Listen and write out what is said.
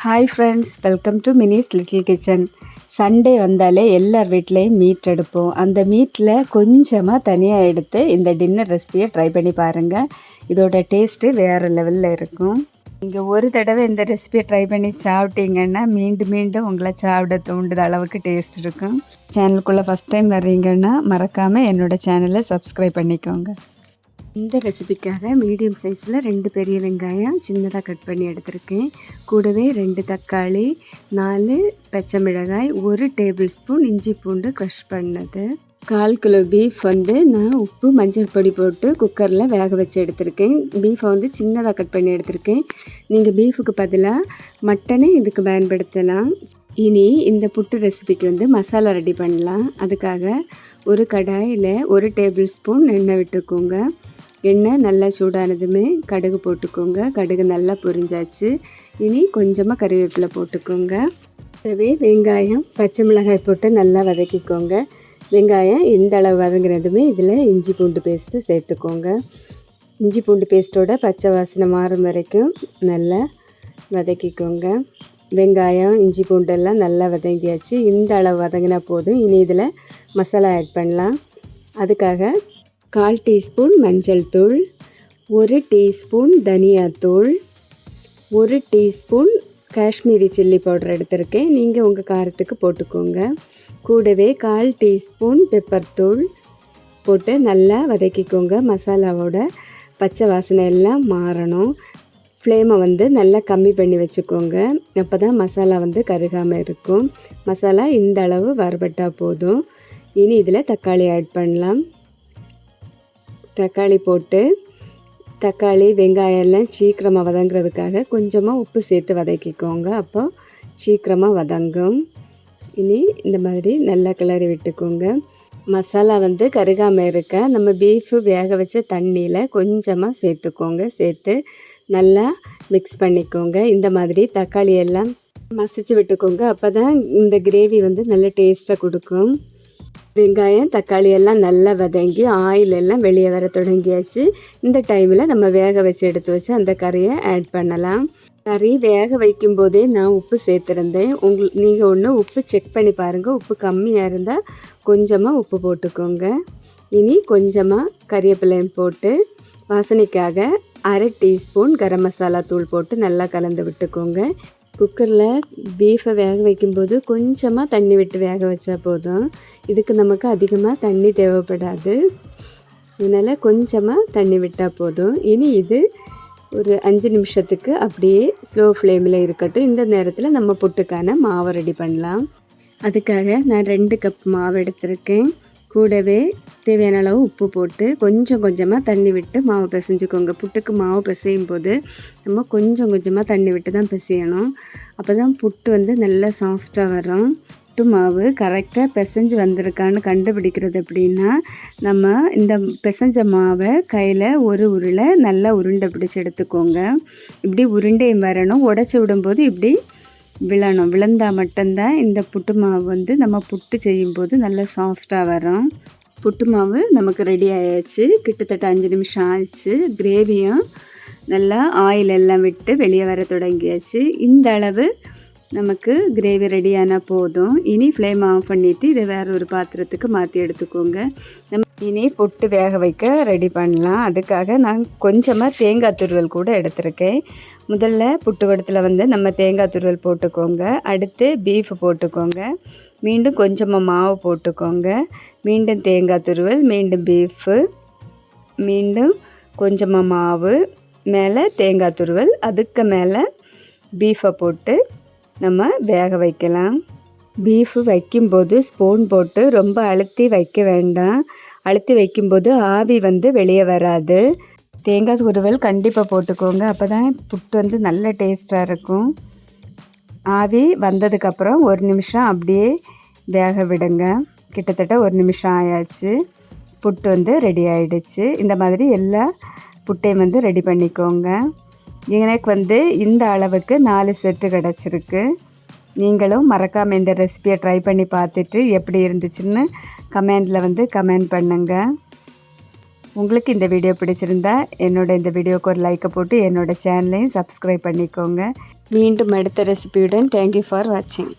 Hi friends, welcome to Mini's little kitchen. Sunday வந்தாலே எல்லார் வீட்லேயும் மீட் எடுப்போம். அந்த மீட்டில் கொஞ்சமாக தனியாக எடுத்து இந்த டின்னர் ரெசிபியை ட்ரை பண்ணி பாருங்கள். இதோட டேஸ்ட்டு வேறு லெவலில் இருக்கும். நீங்கள் ஒரு தடவை இந்த ரெசிபியை ட்ரை பண்ணி சாப்பிட்டீங்கன்னா மீண்டும் மீண்டும் உங்களை சாப்பிட தூண்டுத அளவுக்கு டேஸ்ட் இருக்கும். சேனலுக்குள்ளே ஃபஸ்ட் டைம் வர்றீங்கன்னா மறக்காமல் என்னோடய சேனலை சப்ஸ்கிரைப் பண்ணிக்கோங்க. இந்த ரெசிபிக்காக மீடியம் சைஸில் 2 பெரிய வெங்காயம் சின்னதாக கட் பண்ணி எடுத்திருக்கேன். கூடவே 2 தக்காளி, 4 பச்சை மிளகாய், 1 டேபிள் ஸ்பூன் இஞ்சி பூண்டு க்ரஷ் பண்ணது, 1/4 கிலோ பீஃப் நான் உப்பு மஞ்சள் பொடி போட்டு குக்கரில் வேக வச்சு எடுத்திருக்கேன். பீஃபை சின்னதாக கட் பண்ணி எடுத்திருக்கேன். நீங்கள் பீஃபுக்கு பதிலாக மட்டனே இதுக்கு பயன்படுத்தலாம். இனி இந்த புட்டு ரெசிபிக்கு மசாலா ரெடி பண்ணலாம். அதுக்காக ஒரு கடாயில் 1 டேபிள் ஸ்பூன் எண்ணெய் விட்டுக்கோங்க. எண்ணெய் நல்லா சூடானதுமே கடுகு போட்டுக்கோங்க. கடுகு நல்லா பொரிஞ்சாச்சு. இனி கொஞ்சமாக கறிவேப்பிலை போட்டுக்கோங்க. கூடவே வெங்காயம், பச்சை மிளகாய் போட்டு நல்லா வதக்கிக்கோங்க. வெங்காயம் இந்த அளவு வதங்கினதுமே இதில் இஞ்சி பூண்டு பேஸ்ட்டு சேர்த்துக்கோங்க. இஞ்சி பூண்டு பேஸ்ட்டோட பச்சை வாசனை மாறும் வரைக்கும் நல்லா வதக்கிக்கோங்க. வெங்காயம், இஞ்சி பூண்டெல்லாம் நல்லா வதங்கியாச்சு. இந்த அளவு வதங்கினா போதும். இனி இதில் மசாலா ஆட் பண்ணலாம். அதுக்காக 1/4 டீஸ்பூன் மஞ்சள் தூள், 1 டீஸ்பூன் தனியாத்தூள், 1 டீஸ்பூன் காஷ்மீரி சில்லி பவுடர் எடுத்திருக்கேன். நீங்கள் உங்கள் காரத்துக்கு போட்டுக்கோங்க. கூடவே 1/4 டீஸ்பூன் பெப்பர் தூள் போட்டு நல்லா வதக்கிக்கோங்க. மசாலாவோட பச்சை வாசனை எல்லாம் மாறணும். ஃப்ளேமை நல்லா கம்மி பண்ணி வச்சுக்கோங்க. அப்போ தான் மசாலா கருகாமல் இருக்கும். மசாலா இந்த அளவு வறுபட்டால் போதும். இனி இதில் தக்காளி ஆட் பண்ணலாம். தக்காளி போட்டு தக்காளி வெங்காயம் எல்லாம் சீக்கிரமாக வதங்கிறதுக்காக கொஞ்சமாக உப்பு சேர்த்து வதக்கிக்கோங்க. அப்போ சீக்கிரமாக வதங்கும். இனி இந்த மாதிரி நல்லா கிளறி விட்டுக்கோங்க. மசாலா கருகாமல் இருக்க நம்ம பீஃபு வேக வச்ச தண்ணியில் கொஞ்சமாக சேர்த்துக்கோங்க. சேர்த்து நல்லா மிக்ஸ் பண்ணிக்கோங்க. இந்த மாதிரி தக்காளி எல்லாம் மசிச்சு விட்டுக்கோங்க. அப்போ தான் இந்த கிரேவி நல்ல டேஸ்ட்டாக கொடுக்கும். வெங்காயம், தக்காளி எல்லாம் நல்லா வதங்கி ஆயில் எல்லாம் வெளியே வர தொடங்கியாச்சு. இந்த டைமில் நம்ம வேக வச்சு எடுத்து வச்சு அந்த கறியை ஆட் பண்ணலாம். கறி வேக வைக்கும்போதே நான் உப்பு சேர்த்துருந்தேன். நீங்கள் உப்பு செக் பண்ணி பாருங்கள். உப்பு கம்மியாக இருந்தால் கொஞ்சமாக உப்பு போட்டுக்கோங்க. இனி கொஞ்சமாக கறிவேப்பிலையும் போட்டு வாசனைக்காக 1/2 டீஸ்பூன் கரம் மசாலா தூள் போட்டு நல்லா கலந்து விட்டுக்கோங்க. குக்கரில் பீஃபை வேக வைக்கும்போது கொஞ்சமாக தண்ணி விட்டு வேக வச்சா போதும். இதுக்கு நமக்கு அதிகமாக தண்ணி தேவைப்படாது. அதனால் கொஞ்சமாக தண்ணி விட்டால் போதும். இனி இது ஒரு 5 நிமிஷத்துக்கு அப்படியே ஸ்லோ ஃப்ளேமில் இருக்கட்டும். இந்த நேரத்தில் நம்ம புட்டுக்கான மாவை ரெடி பண்ணலாம். அதுக்காக நான் 2 கப் மாவு எடுத்திருக்கேன். கூடவே தேவையான அளவு உப்பு போட்டு கொஞ்சம் கொஞ்சமாக தண்ணி விட்டு மாவு பிசைஞ்சுக்கோங்க. புட்டுக்கு மாவு பிசையும் போது நம்ம கொஞ்சம் கொஞ்சமாக தண்ணி விட்டு தான் பிசையணும். அப்போ தான் புட்டு நல்லா சாஃப்டாக வரும். புட்டு மாவு கரெக்டாக பிசைஞ்சு வந்திருக்கான்னு கண்டுபிடிக்கிறது எப்படின்னா, நம்ம இந்த பிசைஞ்ச மாவை கையில் ஒரு உருளை நல்லா உருண்டை பிடிச்சி எடுத்துக்கோங்க. இப்படி உருண்டையும் வரணும். உடச்சி விடும்போது இப்படி விழணும். விழுந்தால் மட்டும்தான் இந்த புட்டு மாவு நம்ம புட்டு செய்யும்போது நல்லா சாஃப்டாக வரும். புட்டு மாவு நமக்கு ரெடி ஆயாச்சு. கிட்டத்தட்ட 5 நிமிஷம் ஆயிடுச்சு. கிரேவியும் நல்லா ஆயில் எல்லாம் விட்டு வெளியே வர தொடங்கியாச்சு. இந்த அளவு நமக்கு கிரேவி ரெடியான போதும். இனி ஃப்ளேம் ஆஃப் பண்ணிவிட்டு இதை வேறு ஒரு பாத்திரத்துக்கு மாற்றி எடுத்துக்கோங்க. நம்ம இனி புட்டு வேக வைக்க ரெடி பண்ணலாம். அதுக்காக நான் கொஞ்சமாக தேங்காய் துருவல் கூட எடுத்திருக்கேன். முதல்ல புட்டு குடத்தில் நம்ம தேங்காய் துருவல் போட்டுக்கோங்க. அடுத்து பீஃப் போட்டுக்கோங்க. மீண்டும் கொஞ்சமாக மாவு போட்டுக்கோங்க. மீண்டும் தேங்காய் துருவல், மீண்டும் பீஃபு, மீண்டும் கொஞ்சமாக மாவு, மேலே தேங்காய் துருவல், அதுக்கு மேலே பீஃபை போட்டு நம்ம வேக வைக்கலாம். பீஃபு வைக்கும்போது ஸ்பூன் போட்டு ரொம்ப அழுத்தி வைக்க வேண்டாம். அழுத்தி வைக்கும்போது ஆவி வெளியே வராது. தேங்காய் துருவல் கண்டிப்பாக போட்டுக்கோங்க. அப்போ தான் புட்டு நல்ல டேஸ்ட்டாக இருக்கும். ஆவி வந்ததுக்கப்புறம் 1 நிமிஷம் அப்படியே வேக விடுங்க. கிட்டத்தட்ட 1 நிமிஷம் ஆயாச்சு. புட்டு ரெடி ஆகிடுச்சு. இந்த மாதிரி எல்லா புட்டையும் ரெடி பண்ணிக்கோங்க. எனக்கு இந்த அளவுக்கு 4 செட்டு கிடச்சிருக்கு. நீங்களும் மறக்காமல் இந்த ரெசிபியை ட்ரை பண்ணி பார்த்துட்டு எப்படி இருந்துச்சுன்னு கமெண்டில் கமெண்ட் பண்ணுங்கள். உங்களுக்கு இந்த வீடியோ பிடிச்சிருந்தா இந்த வீடியோக்கு ஒரு லைக்கை போட்டு என்னோடய சேனலையும் சப்ஸ்கிரைப் பண்ணிக்கோங்க. மீண்டும் அடுத்த ரெசிபியுடன் தேங்க்யூ ஃபார் வாட்சிங்.